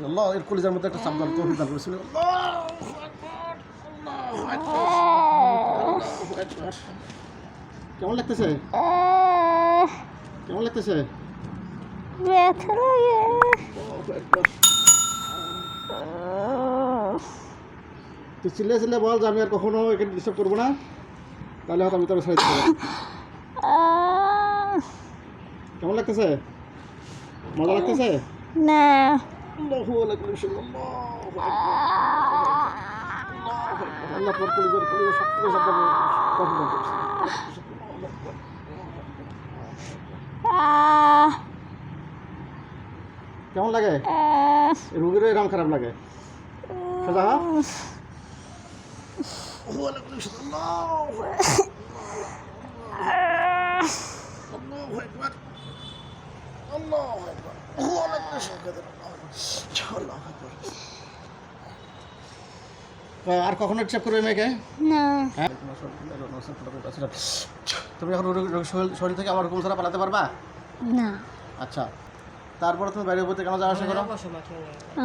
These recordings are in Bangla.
আল্লাহ এর কলিজার মধ্যে একটা সাবধান তৌফিক দান করেছিল। কেমন লাগতেছে? কেমন লাগতেছে? ব্যথা লাগে। তুই চিল্লে চিল্লে বল যে আমি আর কখনো এখানে ডিস্টার্ব করবো না, তাহলে হয়তো আমি তোর সাইড করবো। কেমন লাগতেছে? মজা লাগতেছে? না। আল্লাহ তোর কলিজার সব থেকে সাবধান করছে। কেমন লাগে? রোগীরও এরকম খারাপ লাগে? সোজা হা। আর কখনো চেক করবে মেয়েকে? না। তুমি এখন শরীর থেকে আমার হুকুম ছাড়া পালাতে পারবা না। আচ্ছা, তারপরে তুমি বাইরে বলতে কেন যাওয়া আসা করো?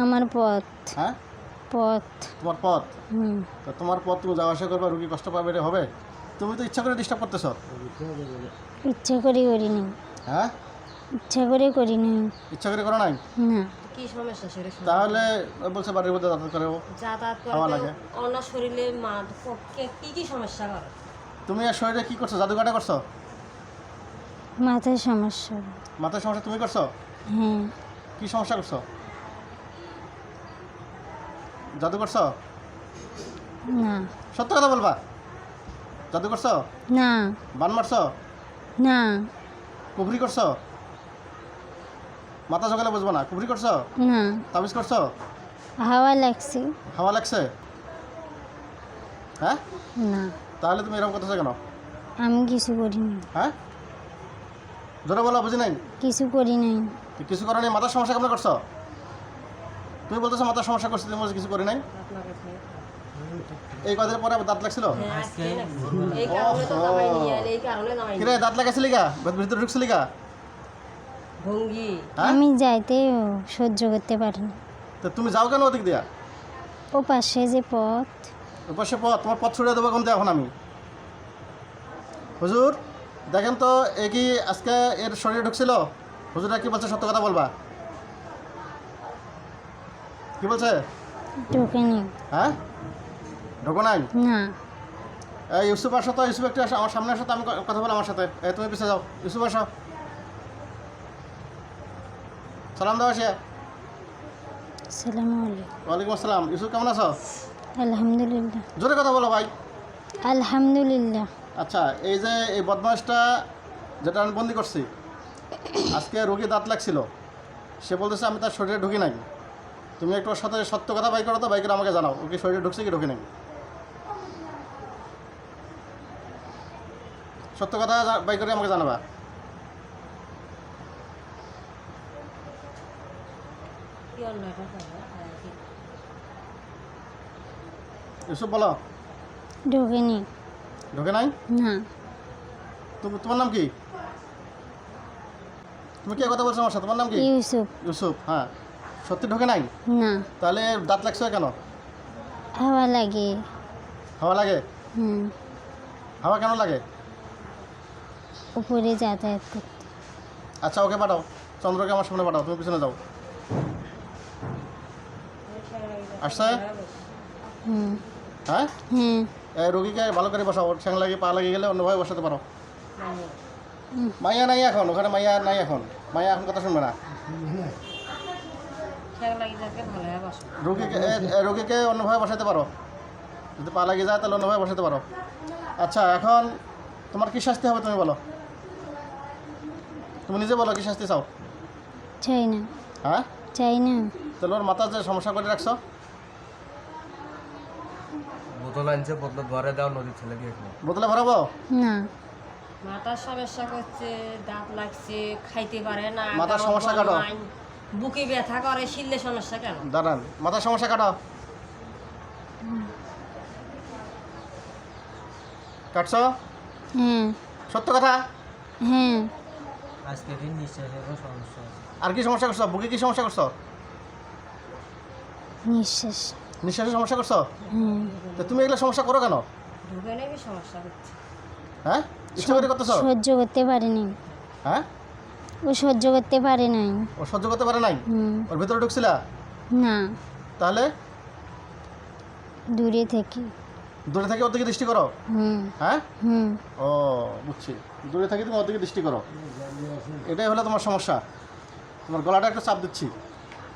আমার পথ। হ্যাঁ, পথ। তোমার পথ। তো তোমার পথ তুমি যাওয়া আসা করবা, রুগী কষ্ট পাবে হবে? তুমি তো ইচ্ছা করে ডিস্টার্ব করতেছ। ইচ্ছা করে করিনি। হ্যাঁ, ইচ্ছা করে করিনি। ইচ্ছা করে করো নাই? না। কি সমস্যা শরীরে? তাহলে বলছে বাড়ির মধ্যে যাতায়াত করে যাতায়াত খাওয়া করতে লাগে। অন্য শরীরে কি কি সমস্যা করে? তুমি আর শরীরে কি করছো? জাদুঘাটা করছো? মাথায় সমস্যা। মাথায় সমস্যা তুমি করছো? হ্যাঁ। কি সমস্যা করছো? জাদু করছো? না। সত্য কথা বলবা। জাদু করছো? না। বান মারছো? না। কুফরি করছো? মাথা সকালে বুঝবো না। কুফরি করছো? না। তাবিজ করছো? হাওয়া লাগছে। হাওয়া লাগছে? হ্যাঁ, না। তাহলে তুমি এরকম করতেছো কেন? আমি কিছু করিনি। হ্যাঁ, জোরে বলো, বুঝি নাই। কিছু করি নাই। কিছু করো নাই? মাথার সমস্যা কেমন করছো? তুমি বলতেছো মাথার সমস্যা করছো, তুমি বলছো কিছু করি নাই। এই কদিন পরে আবার দাঁত লাগছিল? এই কারণে তো জামাই নিয়ে আইলে, এই কারণে জামাই কিরে দাঁত লাগাইছিলি গা? ভিতরে ঢুকছিলি গা? ভঙ্গি। হ্যাঁ? আমি যাইতে সহ্য করতে পারি না। তো তুমি যাও কেন ওদিক দিয়া? ও পাশে যে পথ। ওপাশে পথ, তোমার পথ ছড়িয়ে দেবো কিন্তু এখন আমি। হুজুর দেখেন তো, এ কি আজকে এর শরীরে ঢুকছিল? হুজুরা কি বলছে? সত্য কথা বলবা। কি বলছে? ঢোকেনি। হ্যাঁ, ঢোকো নাই? না। এই ইউসুফ আসো তো, ইউসুফ একটু আসো আমার সামনে, আসো তো, আমি কথা বলো আমার সাথে। তুমি পিছিয়ে যাও। ইউসুফ আসো, সালাম দাও আসিয়া। আসসালামু আলাইকুম। ওয়ালাইকুম আসসালাম। ইউসুফ কেমন আছো? আলহামদুলিল্লাহ। জোরে কথা বলো ভাই। আলহামদুলিল্লাহ। আচ্ছা, এই যে এই বদমাসটা যেটা আমি বন্দি করছি, আজকে রোগী দাঁত লাগছিল, সে বলতেছে আমি তার শরীরে ঢুকি নাই। তুমি একটু ওর সাথে সত্য কথা বাই করো তো, বাই করে আমাকে জানাও ও কি শরীরে ঢুকছে কি ঢুকি নাই। সত্য কথা বাই করে আমাকে জানাবা। কি অন্যটা করে? ইউসুফ বলো। ঢোকেনি। ঢোকে নাই? না। তোমার নাম কি? তুমি কে কথা বলছো আমার সাথে? তোমার নাম কি? ইউসুফ। ইউসুফ। হ্যাঁ, সত্যি ঢোকে নাই? না। তাহলে দাঁত লাগছে কেন? হাওয়া লাগে। হাওয়া লাগে? হাওয়া কেন লাগে? উপরে যাতায়াত করতে। আচ্ছা, ওকে পাঠাও, চন্দ্রকে আমার সামনে পাঠাও, তুমি পিছনে যাও। আসছে? হ্যাঁ, এই রোগীকে ভালো করে বসাও, ওর ঠ্যাং লাগিয়ে পা লাগিয়ে গেলে অন্যভাবে বসাতে পারো। মাইয়া নাই এখন ওখানে, মাইয়া নাই এখন, মাইয়া এখন কথা শুনবে না। রোগীকে অন্যভাবে বসাতে পারো, যদি পা লাগিয়ে যায় তাহলে অন্যভাবে বসাতে পারো। আচ্ছা, এখন তোমার কী শাস্তি হবে তুমি বলো? তুমি নিজে বলো কি শাস্তি চাও? চাই না। হ্যাঁ, চাই না। তাহলে ওর মাথা যে সমস্যা করে রাখছো? বোতল আনছে, বোতল ভরে দাও, নদীর ছেলে দিয়ে বোতলে ভরাবো? না। মাথার সমস্যা করছে, দাঁত লাগছে, খাইতে পারে না। মাথার সমস্যা কাটো। বুকে ব্যথা করে, শিরলে সমস্যা কেন? দাঁড়ান, মাথার সমস্যা কাটো। কাটছো? হ্যাঁ। সত্য কথা? হ্যাঁ। আজকে দিন নিঃশ্বাসেরও সমস্যা আছে। আর কি সমস্যা করছো? বুকে কি সমস্যা করছো? নিঃশ্বাস। নিঃশ্বাসের সমস্যা করছো? হ্যাঁ, তো তুমি এগুলো সমস্যা করো কেন? ঢুকে নাকি সমস্যা হচ্ছে। হ্যাঁ, ইচ্ছা করে করতেছো? সহ্য করতে পারিনি। হ্যাঁ, ও সহ্য করতে পারে নাই। ও সহ্য করতে পারে নাই? হুম, ওর ভিতরে ঢুকছিলা? না, তাহলে দূরে থেকে। দূরে থেকে ওর দিকে দৃষ্টি করো? হুম, হ্যাঁ, হুম, ও বুঝছি, দূরে থেকে তুমি ওর দিকে দৃষ্টি করো, এটাই হলো তোমার সমস্যা। তোমার গলাটা একটু চাপ দিচ্ছি।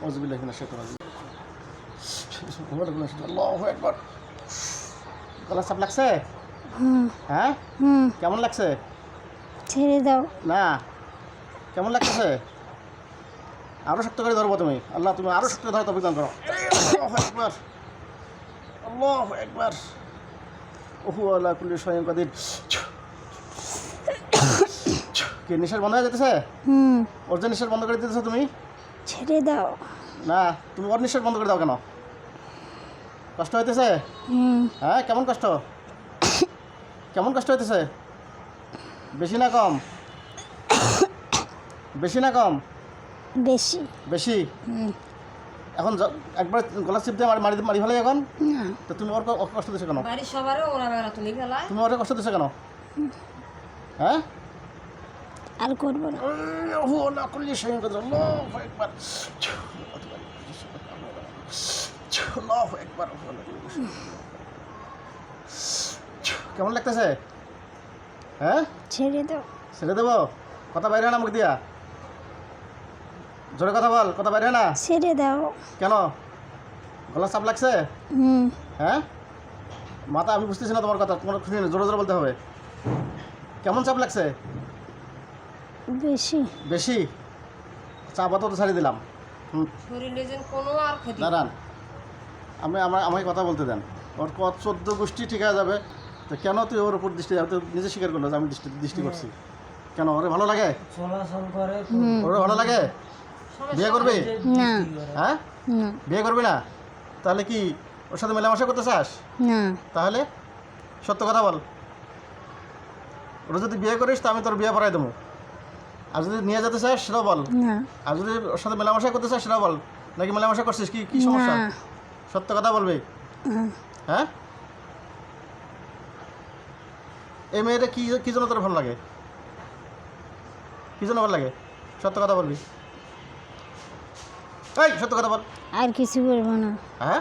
ওজবিল্লাহ কিনা সে করা আল্লাহু আকবার। গলা চাপ লাগছে? হুম, হ্যাঁ, হুম, কেমন লাগছে? ছেড়ে দাও। না, কেমন লাগতেছে? আরো শক্ত করে ধরবো তুমি। আল্লাহ, তুমি আরো শক্ত করে ধরো, তবে করো। আল্লাহু আকবার, আল্লাহু আকবার। ওহু আলা কুল্লি শাইইন কাদির। কি নিঃশ্বাস বন্ধ হয়ে যেতেছে? হুম, ওর যে নিঃশ্বাস বন্ধ করে দিতেছো তুমি? ছেড়ে দাও। না, তুমি ওর নিঃশ্বাস বন্ধ করে দাও কেন? কষ্ট হইতেছে? হুম, হ্যাঁ, কেমন কষ্ট? কেমন কষ্ট হইতেছে? বেশি না কম? বেশি না কম? বেশি। বেশি। হুম, এখন একবার গলা চিপ দিয়ে মারি মারি ফেলে এখন? না, তো তুমি ওর কষ্ট দিছো কেন? বাড়ির সবারও ওরা বেড়া তুলি ফেলায়। তুমি ওর কষ্ট দিছো কেন? হ্যাঁ, আর করবো না। আল্লাহু কুল্লি শাইইন কাদির। আল্লাহু আকবার, আল্লাহু আকবার। কেমন লাগতেছে? হ্যাঁ, ছেড়ে দাও। ছেড়ে দেবো? কথা বাইরে হয় না মুখ দিয়া? জোরে কথা বল, কথা বাইরে হয় না ছেড়ে দাও। কেন? গলা চাপ লাগছে? হুম, হ্যাঁ, মাথা আমি বুঝতেছি না তোমার কথা, তোমার খুশি নেই, জোরে জোরে বলতে হবে। কেমন চাপ লাগছে? বেশি। বেশি? চাপ তো ছাড়িয়ে দিলাম। শরীরে যেন কোনো আর ক্ষতি দাঁড়ান, আমাকে কথা বলতে দেন। ওর 14 গোষ্ঠী ঠিক হয়ে যাবে, তো কেন তুই ওর উপর দৃষ্টি যাবে? তো নিজে স্বীকার করলো যে আমি দৃষ্টি করছি। কেন? ওরে ভালো লাগে? চলাচল করে হুম, ওরে ভালো লাগে? বিয়ে করবি? না, হ্যাঁ, না, বিয়ে করবি না? তাহলে কি ওর সাথে মেলামেশা করতে চাস? না, তাহলে সত্য কথা বল। ওরা যদি বিয়ে করিস তো আমি তোর বিয়ে পড়াই দেবো। আর যদি নিয়ে যেতে চাস সেটাও বল। না, আর যদি ওর সাথে মেলামেশা করতে চাস সেটাও বল। নাকি মেলামেশা করছিস? কি কি সমস্যা? না। সত্য কথা বলবি? হ্যাঁ, এই মেয়েটা কি কি জন্য তোর ভালো লাগে? কি জন্য ভালো লাগে? সত্য কথা বলবি? এই সত্য কথা বল। আর কিছু করবো না। হ্যাঁ,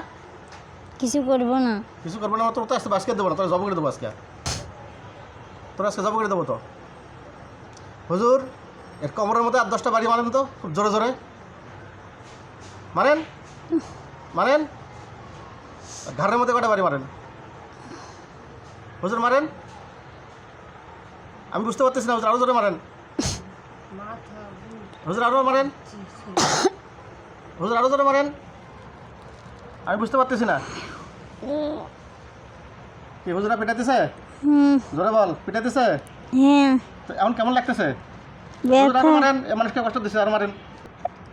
কিছু করবো না। কিছু করবো না? তোর তো আজকে বাসকে দেবো না, তোর জব করে দেবো আজকে। তোর আজকে জব করে দেবো তো। হুজুর, এর কোমরের মধ্যে 8-10টা বাড়ি মারেন তো, খুব জোরে জোরে মারেন, মারেন। ঘাড়ের মধ্যে কটা বাড়ি মারেন? হুজুর মারেন, আমি বুঝতে পারতেছি না। হুজুর আরও জোরে মারেন। মাথা হুজুর আরও মারেন, হুজুর আরও জোরে মারেন। আমি বুঝতে পারতেছি না। কি হুজুরা পিটাইতেছে? হুম, জোরে বল, পিটাইতেছে? হ্যাঁ, তো এখন কেমন লাগতেছে? হুজুর ব্যথা। আরো মারেন, এ মানুষকে কষ্ট দিচ্ছে, আর মারেন।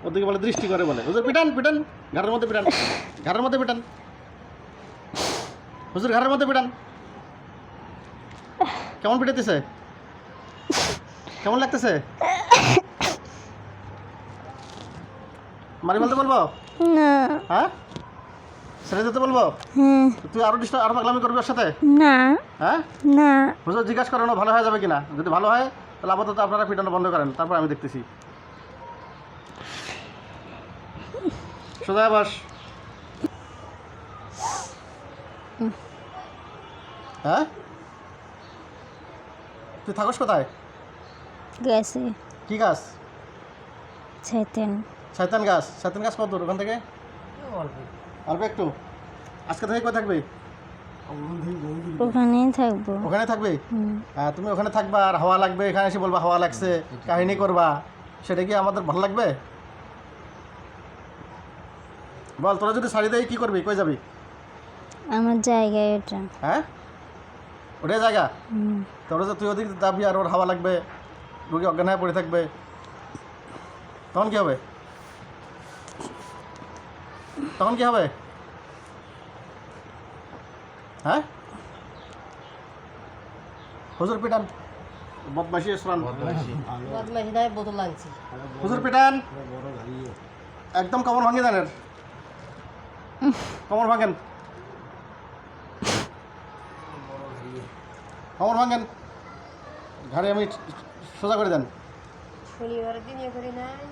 ওদিকে বলে দৃষ্টি করে বলে। হুজুর পিটান, পিটান, ঘাড়ের মধ্যে পিটান, ঘাড়ের মধ্যে পিটান। হুজুর ঘাড়ের মধ্যে পিটান। কেমন পিটাইতেছে? কেমন লাগতেছে? মারি বলতে বলবো? না, হ্যাঁ, ছেড়ে দিতে বলবো? হ্যাঁ, তুই আরো আরো পাগলামি করবি ওর সাথে? না, হ্যাঁ, না, হুজুর জিজ্ঞাসা করেন ও ভালো হয়ে যাবে কিনা। যদি ভালো হয় তাহলে আপাতত আপনারা পিটানো বন্ধ করেন, তারপর আমি দেখতেছি। সোজা বাস। হ্যাঁ, তুই থাকস কোথায়? গেছে কি গাছ? শয়তান। শয়তান গাছ? শয়তান গাছ কত দূর ওখান থেকে? অল্প অল্প একটু। আজকে থেকে কোথায় থাকবি? ওখানেই থাকবো। ওখানে থাকবি? হুম, হ্যাঁ, তুমি ওখানে থাকবা আর হাওয়া লাগবে, এখানে এসে বলবা হাওয়া লাগছে, কাহিনী করবা, সেটা কি আমাদের ভালো লাগবে? বল, তোরা যদি ছাড়ি দেয় কি করবি? কই যাবি? আমার জায়গায় ওটা। হ্যাঁ, ওটাই জায়গা। হুম, তোরা যে তুই ওদিক যাবি আর ওর হাওয়া লাগবে, রুগী অজ্ঞান হয়ে পড়ে থাকবে, তখন কি হবে? তখন কি হবে? হ্যাঁ, হুজুর পিটান, বদমাইশি শোনান। বদমাইশি নাই বোতল আনছি। হুজুর পিটান, একদম কমর ভাঙিয়ে দেন এর। কমর ভাঙেন, কমর ভাঙেন, ঘাড়ে আমি সোজা করে দেন। শনিবারের দিন ইয়ে করি নাই,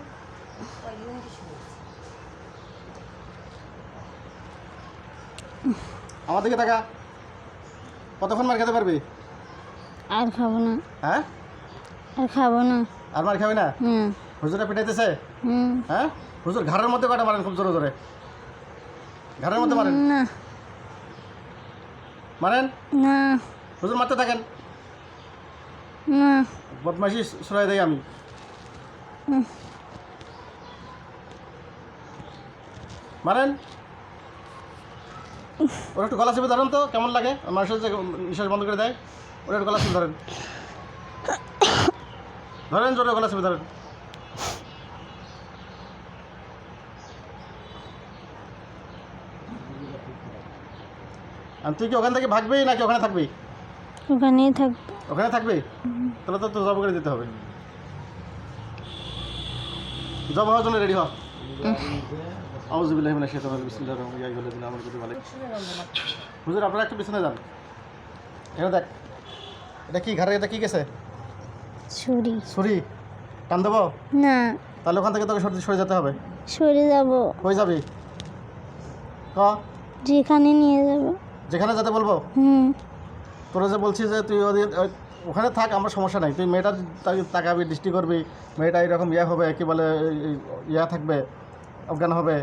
কয়দিন কি শুনেছি। আমার দিকে টাকা কতক্ষণ মার খেতে পারবি? আর খাবো না, হ্যাঁ, আর খাবো না। আর মার খাবি না? হুম হুজুরে পিটাইতেছে? হুম হ্যাঁ, হুজুর ঘাড়ের মধ্যে কয়টা মারেন খুব জোরে জোরে? ঘাড়ের মধ্যে মারেন, না মারেন। না হুজুর মারতে থাকেন, না বদমাইশি সরাই দেয় আমি। মারেন। ওরা একটু গলা চেপে ধরেন তো, কেমন লাগে? মানুষের যে নিঃশ্বাস বন্ধ করে দেয়, ওরা একটু গলা চেপে ধরেন, ধরেন জোরে গলা চেপে ধরেন। আর তুই কি ওখান থেকে ভাগবি নাকি ওখানে থাকবি? ওখানেই থাকবো। ওখানে থাকবি? তাহলে তো জব করে দিতে হবে। জব হওয়ার জন্য রেডি হ। আউযুবিল্লাহি মিনাশ শাইতানির রাজিম, বিসমিল্লাহির রহমানির রহিম, আল্লাযিনা আমানু বিহি ওয়া হুজুর আপনারা একটু পিছনে যান। এখানে দেখ, এটা কি ঘাড়ে, এটা কি গেছে? ছুরি। ছুরি। টান দেবো? না, তাহলে ওখান থেকে তোকে সরে যেতে হবে। সরে যাবো। কই যাবি? ক, যেখানে নিয়ে যাবো। যেখানে যেতে বলবো। তোরা যে বলছিস যে তুই ওখানে থাক, আমার সমস্যা নাই। তুই মেয়েটা তাকাবি, দৃষ্টি করবি, মেয়েটা এরকম ইয়ে হবে, কি বলে, ইয়া থাকবে, অজ্ঞান হবে,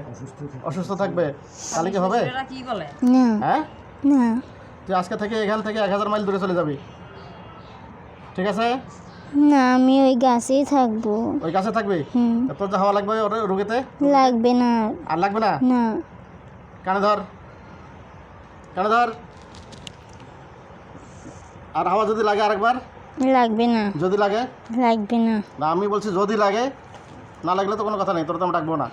অসুস্থ থাকবে, তাহলে কি হবে? এরা কি বলে? না হ্যাঁ, না তুই আজকে থেকে এখান থেকে 1000 মাইল দূরে চলে যাবি, ঠিক আছে? না, আমি ওই গাছেই থাকবো। ওই কাছে থাকবি? তোর যে হাওয়া লাগবে ওর রুগীতে? লাগবে না। আর লাগবে না? না কানে ধর, কানে ধর। আর হাওয়া যদি লাগে আরেকবার? লাগবে না। যদি লাগে? লাগবে না। না, আমি বলছি যদি লাগে, না লাগলে তো কোনো কথা নেই, তোর তো আমি ডাকবো না।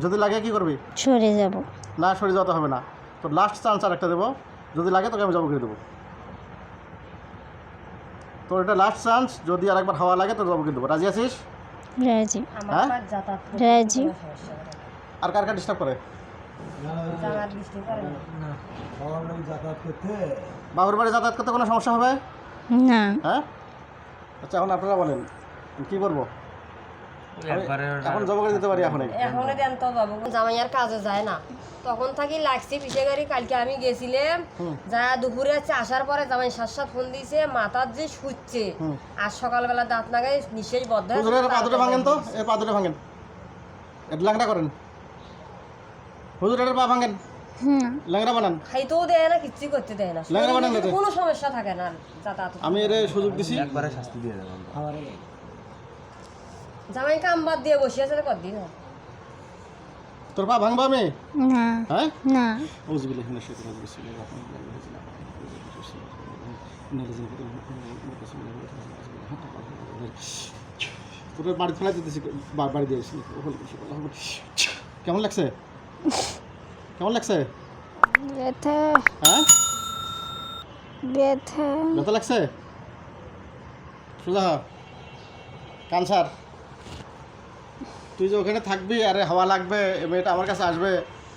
যদি লাগে কি করবি? সরে যাব। না, সরে যেতে হবে না, তোর লাস্ট চান্স আর একটা দেবো। যদি লাগে তোকে আমি জব করে দেবো। তোর এটা লাস্ট চান্স, যদি আরেকবার হাওয়া লাগে তোর জব করে দেবো। রাজি আছিস? রাজি। আমার হ্যাঁ? পাঁচ যাতায়াত করতে রাজি। কোনো সমস্যা হবে না। আর কার কার ডিস্টার্ব করে? জামার বৃষ্টি করে না। না আমার লোক যাতায়াত করতে বাবুর বাড়ি যাতায়াত করতে কোনো সমস্যা হবে? না। হ্যাঁ, আচ্ছা, এখন আপনারা বলেন কী করবো? একবারে এখন জব করে দিতে পারি এখনই? এখনো দেন তো যাবো, জামাই আর কাজে যায় না, তখন থাকি লাগছে পিছিয়ে গাড়ি। কালকে আমি গেছিলাম, যা দুপুরে আসার পরে জামাই 7-7 ফোন দিয়েছে, মাথার যে শুচ্ছে। আর সকালবেলা দাঁত নাগাই নিঃশ্বাস বদ্ধ হয়ে হুজুর, এর পা দুটো ভাঙেন তো, এর পা দুটো ভাঙেন, এটা ল্যাংড়া করেন। হুজুর, এটার পা ভাঙেন, ল্যাংড়া বানান। খাইতেও দেয় না, কিচ্ছু করতে দেয় না, ল্যাংড়া বানান শরীরে যাতে। কোনো সমস্যা থাকে না যাতায়াত। আমি এর সুযোগ দিছি। একবারে শাস্তি দিয়ে দেবো। আমার জামাই কাম বাদ দিয়ে বসে আছে কদিন। তোর পা ভাঙবো আমি? না হ্যাঁ, না। আউযুবিল্লাহি মিনাশ শাইতানির রাজিম, বিসমিল্লাহির রহমানির রহিম। তোর বাড়ি ফেলাই দিতেছি, বাড়ি দিয়ে এসেছি। কেমন লাগছে? কেমন লাগছে? ব্যথা হ্যাঁ, ব্যথা। ব্যথা লাগছে? সোজা হ, কান ছাড়। তুই যে ওখানে থাকবি, আরে হাওয়া লাগবে, এ মেয়েটা আমার কাছে আসবে,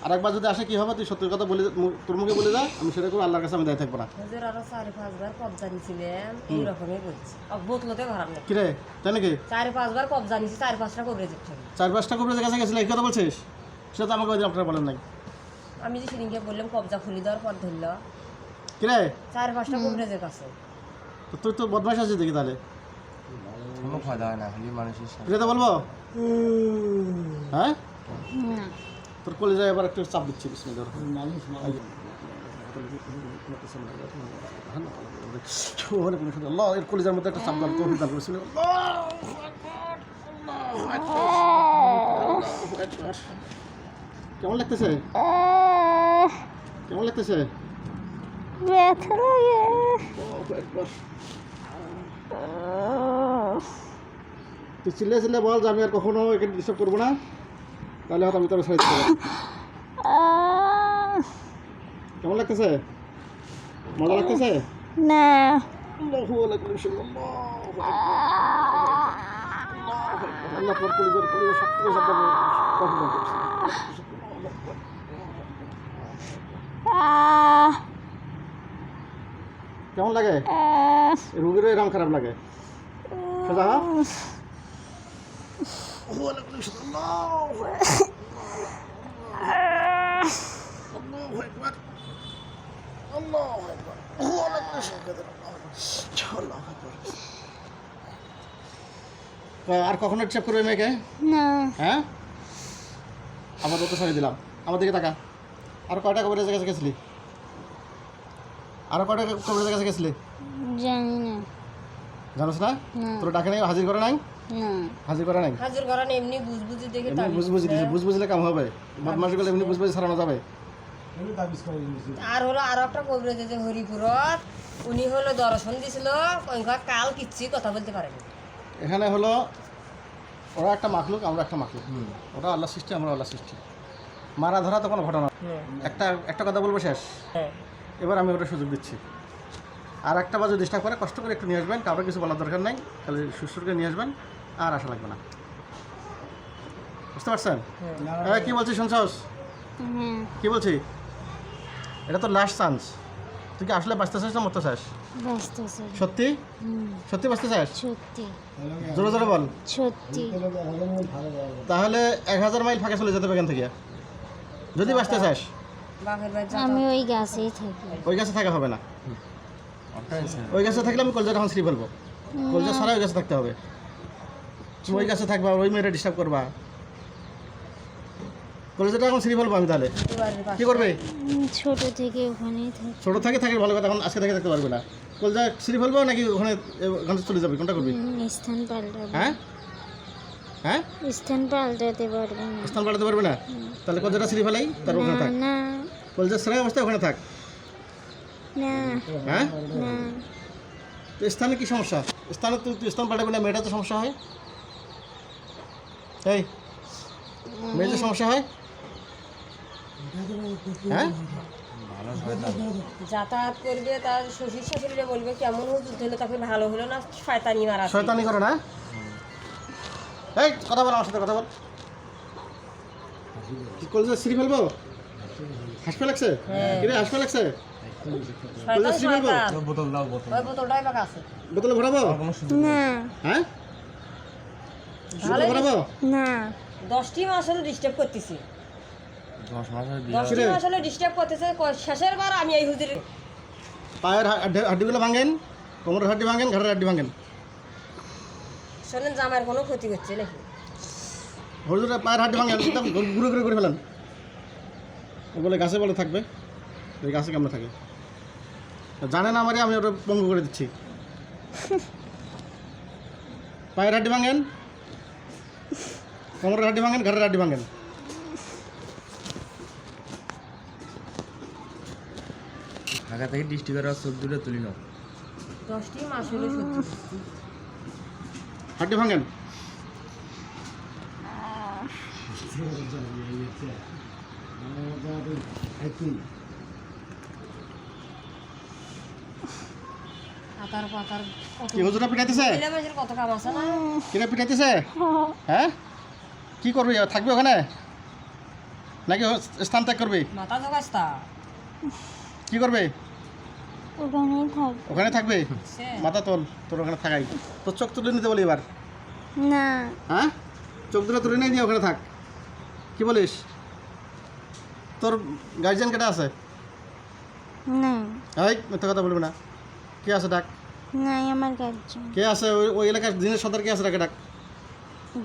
আর একবার যদি আসে কি হবে? তুই সত্যি কথা বলে, তোর মুখে বলে যা, আমি সেটা করে আল্লাহর কাছে আমি দায়ী থাকবো না। হুজুর আরো 4-5 বার কবজা নিছিলেন, এইরকমই করছি। বোতলতে ঘরাম না, কিরে, তাই নাকি? 4-5 বার কবজা নিছি, 4-5টা কবরে যেতে হবে। 4-5টা কবরেজের কাছে গেছিলি, এই কথা বলছিস? সেটা তো আমাকে ওই দিন আপনারা বলেন নাই। আমি যে সেদিনকে বললাম কবজা খুলি দেওয়ার পর ধরল কিরে, 4-5টা কবরেজের কাছে। তো তুই তো বদমাইশ আছিস দেখি তাহলে। কোনো ফায়দা হয় না, খালি মানুষের সাথে। কিরে, তো বলবো? হ্যাঁ, না তোর কলেজে এবার একটু চাপ দিচ্ছি। বিসমিল্লাহির রহমানির রহিম। আল্লাহ, এর কলেজের মধ্যে একটা চাপ দান, তৌফিক দান করুন। কেমন লাগতেছে? কেমন লাগতেছে? ব্যথা লাগে। তুই চিল্লে চিল্লে বল যে আমি আর কখনো এখানে ডিস্টার্ব করবো না, তাহলে হয়তো আমি তোর সাইড করবো। কেমন লাগতেছে? মজা লাগতেছে? না আল্লাহু আলাইকুম সাল্লাল্লাহু আল্লাহ পর কলিজার শক্ত করে শব্দ কখন করছে কেমন লাগে রোগীরও এরকম খারাপ লাগে সোজা হা আর কখনো চেক করবে মেয়েকে না হ্যাঁ আমার তো সরিয়ে দিলাম আমার দিকে তাকা আর কয়টা কবরের কাছে গেছিলি আরো কয়টা কবরের কাছে গেছিলি জানি না জানোস না না তোর ডাকে নাই হাজির করে নাই না হাজির করে নাই হাজির করেন এমনি বুঝবুঝি দেখে এমনি তাবিজ বুঝবুঝি দিছে দিছে। বুঝবুঝলে কাম হবে বদমাশি করলে এমনি বুঝবুঝি সারানো যাবে আমি তাবিজ করে দিয়েছি আর হলো আরো একটা কবরে যে হরিপুরত উনি হলো দর্শন দিছিল কইকা কাল কিচ্ছু কথা বলতে পারেনি এখানে হলো ওরা একটা মাখলুক আমরা একটা মাখলুক ওরা আল্লাহ সৃষ্টি আমরা আল্লাহ সৃষ্টি মারা ধরা তো কোনো ঘটনা না। একটা কথা বলবো শেষ হ্যাঁ এবার আমি ওটা সুযোগ দিচ্ছি আর একটা বাজে ডিস্টার্ব করে কষ্ট করে একটু নিয়ে আসবেন কাউকে কিছু বলার দরকার নাই খালি সুস্থকে নিয়ে আসবেন আর আশা লাগবে না বুঝতে পারছেন কী বলছি শুনছস হ্যাঁ কী বলছি এটা তো লাস্ট চান্স তুই কি আসলে বাঁচতে চাস না মরতে চাস ব্যস্ত আছে সত্যি হুম সত্যি বাঁচতে চাস সত্যি জোরে জোরে বল সত্যি তাহলে 1000 মাইল ফাঁকে চলে যেতে হবে এখান থেকে যদি বাঁচতে চাস বাপের বাড়ি আমি ওই গাছেই থাকি ওই গাছে থাকা হবে না ওই গাছে থাকলে আমি কলজাটা এখন ছিঁড়ে ফেলবো কলজা ছাড়া ওই গাছে থাকতে হবে তুমি ওই গাছে থাকবা ওই মেয়েটা ডিস্টার্ব করবা কলজাটা এখন ছিঁড়ে ফেলবো আমি তাহলে বাড়ির পাশে কী করবে ছোট থেকে ওখানেই থাকি ছোটো থাকে থাকে ভালো কথা এখন আজকে থেকে থাকতে পারবে না কলজা ছিঁড়ে ফেলবো নাকি ওখানে চলে যাবে কোনটা করবি স্থান পাল্টাবো হ্যাঁ হ্যাঁ স্থান পাল্টাতে পারবো না স্থান পাল্টাতে পারবে না তাহলে কলজাটা ছিঁড়ে ফেলাই তার ওখানে থাক না কলজা ছেড়ে অবস্থায় ওখানে থাক না হ্যাঁ না তো স্থানে কী সমস্যা স্থানে তুই স্থান পাল্টাবি না মেয়েটা তো সমস্যা হয় এই মেয়ের যে সমস্যা হয় হ্যাঁ যাতায়াত করবে তার শ্বশুর শাশুড়িরা বলবে কেমন হুজুর হলে তাকে ভালো হলো না শয়তানি মারা শয়তানি করো না এই কথা বল আমার সাথে কথা বল কি কলজা ছিঁড়ে ফেলবো হাসপা লাগছে কিরে হাসপা লাগছে শয়তান শ্রী বলবো? শয়তান বোতল দাও বোতল ওই বোতলটাই পাকা আছে বোতলে ভরাবো না হ্যাঁ ভালোই বোতলে ভরাবো না 10টি মাস হলো ডিস্টার্ব করতেছি 10 মাসের 10টি মাস হলো ডিস্টার্ব করতেছে শেষের বার আমি এই হুজুরের পায়ের হাড্ডিগুলো ভাঙেন কোমরের হাড্ডি ভাঙেন ঘাড়ের হাড্ডি ভাঙেন শোনেন জামার কোনো ক্ষতি করছে নাকি হরজুরের পায়ের হাড্ডি ভাঙেন একদম গুঁড়ো করে করে ফেলেন ও বলে গাছে বলে থাকবে ওই গাছে কেমন থাকে জানে না আমারই আমি ওটা পঙ্গু করে দিচ্ছি পায়ের হাড্ডি ভাঙেন কোমরের হাড্ডি ভাঙেন ঘাড়ের হাড্ডি ভাঙেন ঢাকা থেকে ডিস্ট্রিক্টের আর চোখ দুটো তুলি নাও 10টি মাস হলো সত্যি হাড্ডি ভাঙেন আতার পাতার কি হুজুরা পিটাইতেছে ছেলে মেয়েদের কত কাম আছে না কিরে পিটাইতেছে হ্যাঁ কি করবি থাকবে ওখানে নাকি স্থান ত্যাগ করবি মাথা জোগাস্তা কি করবে ওখানেই থাক ওখানে থাকবে সে মাথা তোল তোর ওখানে থাকাই তোর চোখ তুলে নিতে বলি এবার না হ্যাঁ চোখ দুটো তুলে নিয়ে নিয়ে ওখানে থাক কি বলিস তোর গার্জিয়ান কেটে আছে না এই মিথ্যা কথা বলবি না কে আছে ডাক নাই আমার গার্জেন কে আছে ওই ওই এলাকার দিনের সর্দার কে আছে ডাকে ডাক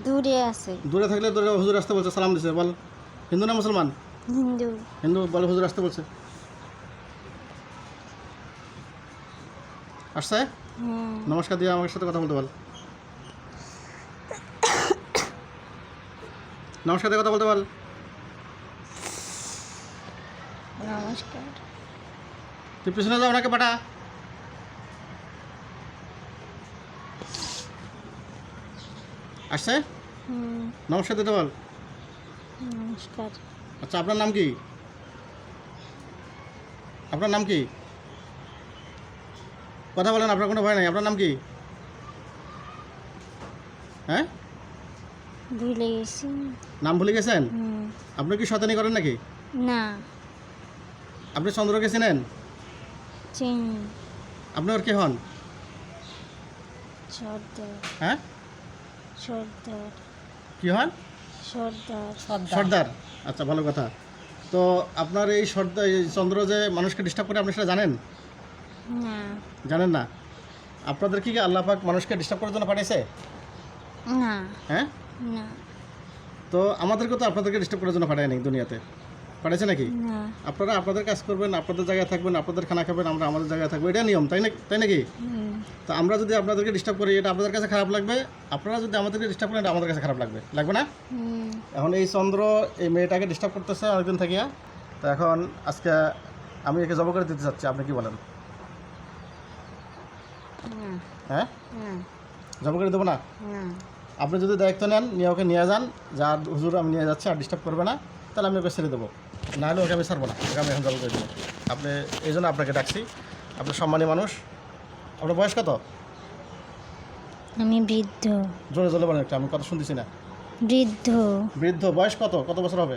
দূরে আছে দূরে থাকলে দূরে হুজুর আসতে বলছে সালাম দিছে বল হিন্দু না মুসলমান হিন্দু হিন্দু বলে হুজুর আসতে বলছে আসছে হ্যাঁ নমস্কার দিয়ে আমার সাথে কথা বলতে বল নমস্কার দিয়ে কথা বলতে বল নমস্কার তুই পিছনে যাও ওনাকে পাঠা আসছে হুম নমস্কার দিতে বল নমস্কার আচ্ছা আপনার নাম কি আপনার নাম কি কথা বলেন, আপনার কোনো ভয় নাই। আপনার নাম কি? হ্যাঁ, ভুলে গেছি। নাম ভুলে গেছেন? হুম। আপনি কি শয়তানি করেন নাকি? না, আপনি চন্দ্রকে চিনেন? চিনি। আপনি ওর কে হন? সর্দার। হ্যাঁ, সর্দার। কি হন? সর্দার। সর্দার। আচ্ছা, ভালো কথা। তো আপনার এই সর্দার, এই চন্দ্র যে মানুষকে ডিস্টার্ব করে, আপনি সেটা জানেন? না, জানেন না? আপনাদের কি আল্লাহ পাক মানুষকে ডিস্টার্ব করার জন্য পাঠিয়েছে? না, হ্যাঁ, না, তো আমাদেরকে তো আপনাদেরকে ডিস্টার্ব করার জন্য পাঠায়নি দুনিয়াতে, পাঠিয়েছে নাকি? না। আপনারা আপনাদের কাজ করবেন, আপনাদের জায়গায় থাকবেন, আপনাদের খানা খাবেন, আমরা আমাদের জায়গায় থাকবো, এটা নিয়ম, তাই নাকি? হুম। তো আমরা যদি আপনাদেরকে ডিস্টার্ব করি, এটা আপনাদের কাছে খারাপ লাগবে। আপনারা যদি আমাদেরকে ডিস্টার্ব করেন, এটা আমাদের কাছে খারাপ লাগবে না? হুম। এখন এই চন্দ্র এই মেয়েটাকে ডিস্টার্ব করতেছে অনেকদিন থেকে। তো এখন আজকে আমি একে জব করে দিতে চাচ্ছি, আপনি কি বলেন? না, হ্যাঁ, না, জব করে দেবো না? না। আপনি যদি দায়িত্ব নেন, নিয়ে ওকে নিয়ে যান, যা হুজুর আমি নিয়ে যাচ্ছি, আর ডিস্টার্ব করবে না, তাহলে আমি ওকে ছেড়ে দেবো। নাহলে ওকে আমি ছাড়বো না, ওকে আমি এখন জব করে দেবো। আপনি এই জন্য আপনাকে ডাকছি, আপনি সম্মানী মানুষ। আপনার বয়স কত? আমি বৃদ্ধ। জোরে জোরে বলেন একটু, আমি কথা শুনতেছি না। বৃদ্ধ। বৃদ্ধ বয়স কত? কত বছর হবে?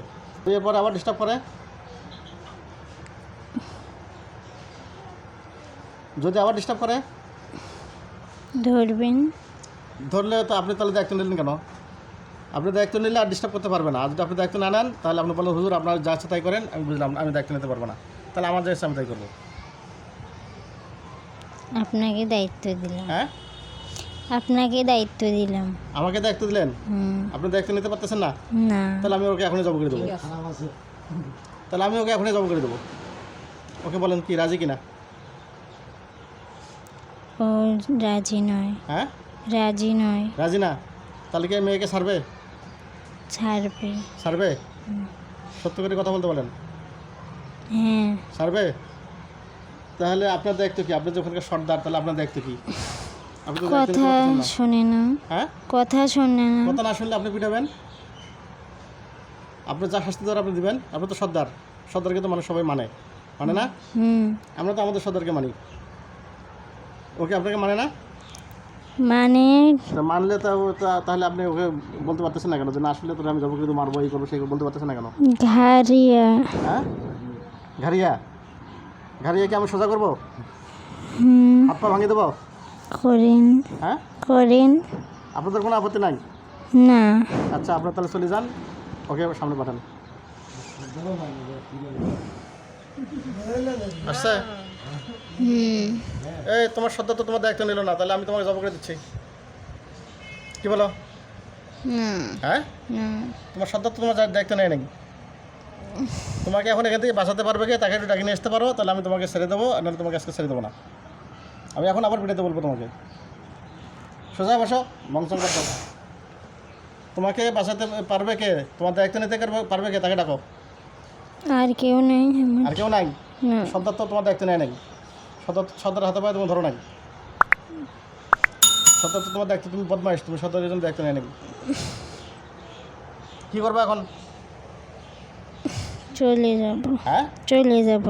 এরপরে আবার ডিস্টার্ব করে, যদি আবার ডিস্টার্ব করে, ধরবেন। ধরলে তো আপনি তাহলে দায়িত্ব নিলেন কেন? আপনি দায়িত্ব নিলে আর ডিস্টার্ব করতে পারবেন না। আর যদি আপনি দায়িত্ব না নেন, তাহলে আপনি বলেন হুজুর আপনার যা আছে তাই করেন, আমি বুঝলাম, আমি দায়িত্ব নিতে পারবো না, তাহলে আমার যা ইচ্ছা আমি তাই করবো। আপনাকে দায়িত্ব দিলাম। হ্যাঁ, আপনাকে দায়িত্ব দিলাম। আমাকে দায়িত্ব দিলেন, হুম। আপনি দায়িত্ব নিতে পারতেছেন না, না, তাহলে আমি ওকে এখনই জব করে দেবো। খারাপ আছে। তাহলে আমি ওকে এখনই জব করে দেবো। ওকে বলেন কি রাজি কিনা? ও রাজি নয়। হ্যাঁ, রাজি নয়। রাজি না? তাহলে কি এই মেয়েকে ছাড়বে? ছাড়বে। ছাড়বে? সত্য করে কথা বলতে বলেন, হ্যাঁ। ছাড়বে? তাহলে আপনার দায়িত্ব কি? আপনি যখন সর্দার, তাহলে আপনার দায়িত্ব কি? আপনি তো দায়িত্ব নিতে কথা পারতেছেন না। শোনে না। হ্যাঁ, কথা শোনে না। কথা না শুনলে আপনি পিটাবেন, আপনি যা শাস্তি দেওয়ার আপনি দিবেন। আপনি তো সর্দার, সর্দারকে তো মানুষ সবাই মানে না? হুম। আমরা তো আমাদের সর্দারকে মানি, ওকে আপনাকে মানে না? মানে তা মানলে তাহলে আপনি ওকে বলতে পারতেছেন না কেন যে না আসলে তোরা আমি জব করে মারবো, এই করবো, সেই করবো, বলতে পারতেছেন না কেন? ঘাড়িয়া। হ্যাঁ, ঘাড়িয়া কি আমি সোজা করবো? হুম। হাত পা ভাঙিয়ে দেবো? করেন। হ্যাঁ, করেন। আপনাদের কোনো আপত্তি নাই? না। আচ্ছা, আপনার তাহলে চলে যান, ওকে সামনে পাঠান। আচ্ছা, হুম। এই তোমার সদ্য তো তোমার দায়িত্ব নিল না, তাহলে আমি তোমাকে জব করে দিচ্ছি, কি বলো? না। হ্যাঁ, না। তোমার সদ্য তো তোমার দায়িত্ব নেয় নাকি? তোমাকে এখন এখান থেকে বাঁচাতে পারবে কি? তাকে একটু ডাকি নিয়ে আসতে পারো, তাহলে আমি তোমাকে ছেড়ে দেবো, নাহলে তোমাকে আজকে ছেড়ে দেবো না। আমি এখন আবার পিটাতে বলবো তোমাকে। সোজা বসো, মংসং করো। তোমাকে বাঁচাতে পারবে কে? তোমার দায়িত্ব নিতে পারবে কে? তাকে ডাকো। আর কেউ নেই আমার। আর কেউ নাই? না। সর্দার তো তোমার দায়িত্ব নেয় নাকি? সর্দার হাতে পায়ে তুমি ধরো নাই? সর্দার তো তোমার দায়িত্ব, তুমি বদমাইশ, তুমি সর্দারের জন্য দায়িত্ব নেয় নাকি? কী করবে এখন? চলে যাব। হ্যাঁ, চলে যাব।